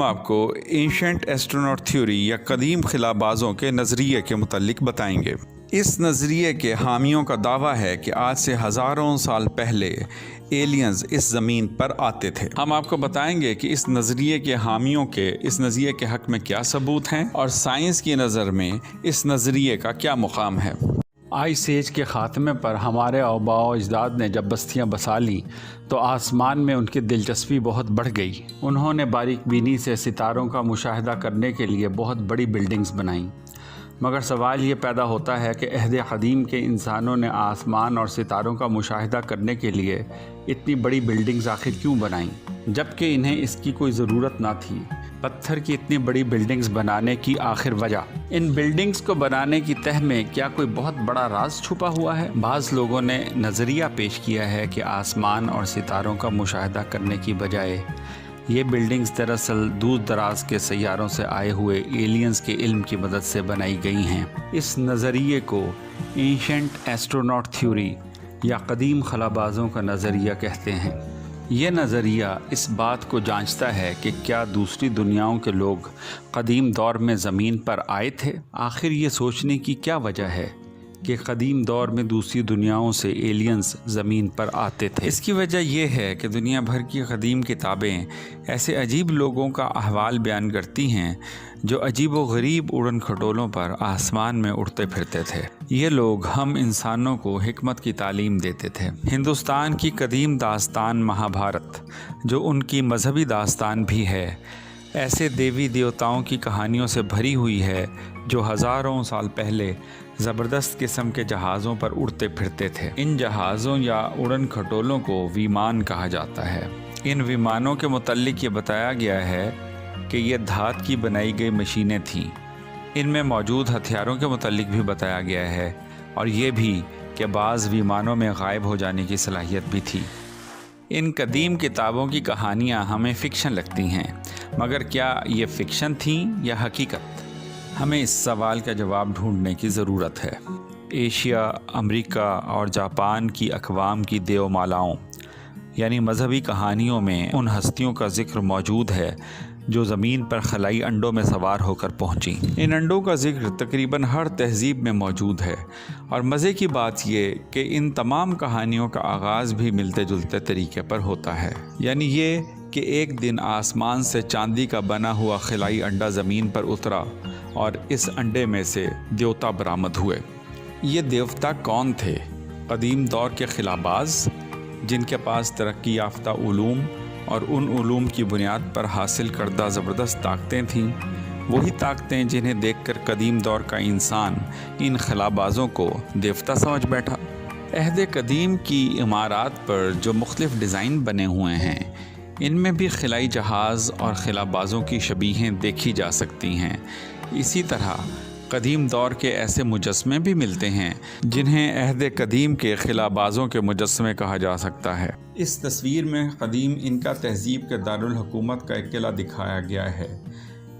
ہم آپ کو اینشنٹ ایسٹروناٹ تھیوری یا قدیم خلاءبازوں کے نظریے کے متعلق بتائیں گے۔ اس نظریے کے حامیوں کا دعویٰ ہے کہ آج سے ہزاروں سال پہلے ایلینز اس زمین پر آتے تھے۔ ہم آپ کو بتائیں گے کہ اس نظریے کے حامیوں کے اس نظریے کے حق میں کیا ثبوت ہیں اور سائنس کی نظر میں اس نظریے کا کیا مقام ہے۔ آئس ایج کے خاتمے پر ہمارے آباء و اجداد نے جب بستیاں بسا لیں تو آسمان میں ان کی دلچسپی بہت بڑھ گئی۔ انہوں نے باریک بینی سے ستاروں کا مشاہدہ کرنے کے لیے بہت بڑی بلڈنگز بنائیں، مگر سوال یہ پیدا ہوتا ہے کہ عہد قدیم کے انسانوں نے آسمان اور ستاروں کا مشاہدہ کرنے کے لیے اتنی بڑی بلڈنگز آخر کیوں بنائیں جبکہ انہیں اس کی کوئی ضرورت نہ تھی؟ پتھر کی اتنی بڑی بلڈنگز بنانے کی آخر وجہ، ان بلڈنگز کو بنانے کی تہ میں کیا کوئی بہت بڑا راز چھپا ہوا ہے؟ بعض لوگوں نے نظریہ پیش کیا ہے کہ آسمان اور ستاروں کا مشاہدہ کرنے کی بجائے یہ بلڈنگز دراصل دور دراز کے سیاروں سے آئے ہوئے ایلینز کے علم کی مدد سے بنائی گئی ہیں۔ اس نظریے کو اینشنٹ ایسٹروناٹ تھیوری یا قدیم خلاءبازوں کا نظریہ کہتے ہیں۔ یہ نظریہ اس بات کو جانچتا ہے کہ کیا دوسری دنیاؤں کے لوگ قدیم دور میں زمین پر آئے تھے؟ آخر یہ سوچنے کی کیا وجہ ہے کہ قدیم دور میں دوسری دنیاؤں سے ایلینز زمین پر آتے تھے؟ اس کی وجہ یہ ہے کہ دنیا بھر کی قدیم کتابیں ایسے عجیب لوگوں کا احوال بیان کرتی ہیں جو عجیب و غریب اڑن کھٹولوں پر آسمان میں اڑتے پھرتے تھے۔ یہ لوگ ہم انسانوں کو حکمت کی تعلیم دیتے تھے۔ ہندوستان کی قدیم داستان مہابھارت، جو ان کی مذہبی داستان بھی ہے، ایسے دیوی دیوتاؤں کی کہانیوں سے بھری ہوئی ہے جو ہزاروں سال پہلے زبردست قسم کے جہازوں پر اڑتے پھرتے تھے۔ ان جہازوں یا اڑن کھٹولوں کو ویمان کہا جاتا ہے۔ ان ویمانوں کے متعلق یہ بتایا گیا ہے کہ یہ دھات کی بنائی گئی مشینیں تھیں۔ ان میں موجود ہتھیاروں کے متعلق بھی بتایا گیا ہے اور یہ بھی کہ بعض ویمانوں میں غائب ہو جانے کی صلاحیت بھی تھی۔ ان قدیم کتابوں کی کہانیاں ہمیں فکشن لگتی ہیں، مگر کیا یہ فکشن تھیں یا حقیقت؟ ہمیں اس سوال کا جواب ڈھونڈنے کی ضرورت ہے۔ ایشیا، امریکہ اور جاپان کی اقوام کی دیو مالاؤں یعنی مذہبی کہانیوں میں ان ہستیوں کا ذکر موجود ہے جو زمین پر خلائی انڈوں میں سوار ہو کر پہنچیں۔ ان انڈوں کا ذکر تقریباً ہر تہذیب میں موجود ہے، اور مزے کی بات یہ کہ ان تمام کہانیوں کا آغاز بھی ملتے جلتے طریقے پر ہوتا ہے، یعنی یہ کہ ایک دن آسمان سے چاندی کا بنا ہوا خلائی انڈا زمین پر اترا اور اس انڈے میں سے دیوتا برآمد ہوئے۔ یہ دیوتا کون تھے؟ قدیم دور کے خلاءباز جن کے پاس ترقی یافتہ علوم اور ان علوم کی بنیاد پر حاصل کردہ زبردست طاقتیں تھیں، وہی طاقتیں جنہیں دیکھ کر قدیم دور کا انسان ان خلاءبازوں کو دیوتا سمجھ بیٹھا۔ عہد قدیم کی عمارات پر جو مختلف ڈیزائن بنے ہوئے ہیں، ان میں بھی خلائی جہاز اور خلاءبازوں کی شبیہیں دیکھی جا سکتی ہیں۔ اسی طرح قدیم دور کے ایسے مجسمے بھی ملتے ہیں جنہیں عہد قدیم کے خلاءبازوں کے مجسمے کہا جا سکتا ہے۔ اس تصویر میں قدیم انکا تہذیب کے دارالحکومت کا ایک قلعہ دکھایا گیا ہے۔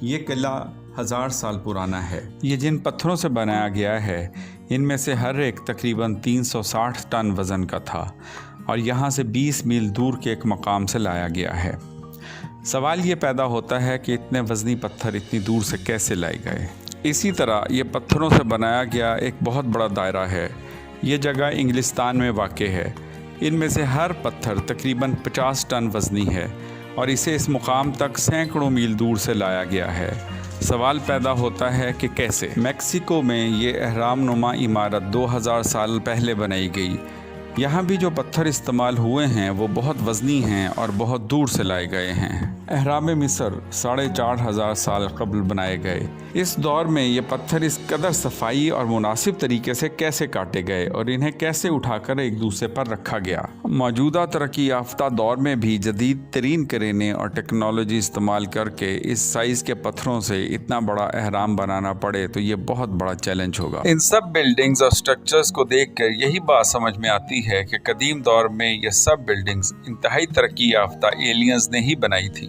یہ قلعہ 1000 سال پرانا ہے۔ یہ جن پتھروں سے بنایا گیا ہے، ان میں سے ہر ایک تقریباً 360 ٹن وزن کا تھا اور یہاں سے 20 میل دور کے ایک مقام سے لایا گیا ہے۔ سوال یہ پیدا ہوتا ہے کہ اتنے وزنی پتھر اتنی دور سے کیسے لائے گئے؟ اسی طرح یہ پتھروں سے بنایا گیا ایک بہت بڑا دائرہ ہے۔ یہ جگہ انگلستان میں واقع ہے۔ ان میں سے ہر پتھر تقریباً 50 ٹن وزنی ہے اور اسے اس مقام تک سینکڑوں میل دور سے لایا گیا ہے۔ سوال پیدا ہوتا ہے کہ کیسے؟ میکسیکو میں یہ اہرام نما عمارت 2000 سال پہلے بنائی گئی۔ یہاں بھی جو پتھر استعمال ہوئے ہیں وہ بہت وزنی ہیں اور بہت دور سے لائے گئے ہیں۔ اہرام مصر 4500 سال قبل بنائے گئے۔ اس دور میں یہ پتھر اس قدر صفائی اور مناسب طریقے سے کیسے کاٹے گئے اور انہیں کیسے اٹھا کر ایک دوسرے پر رکھا گیا؟ موجودہ ترقی یافتہ دور میں بھی جدید ترین کرینے اور ٹیکنالوجی استعمال کر کے اس سائز کے پتھروں سے اتنا بڑا اہرام بنانا پڑے تو یہ بہت بڑا چیلنج ہوگا۔ ان سب بلڈنگز اور سٹرکچرز کو دیکھ کر یہی بات سمجھ میں آتی ہے کہ قدیم دور میں یہ سب بلڈنگز انتہائی ترقی یافتہ ایلینز نے ہی بنائی تھی۔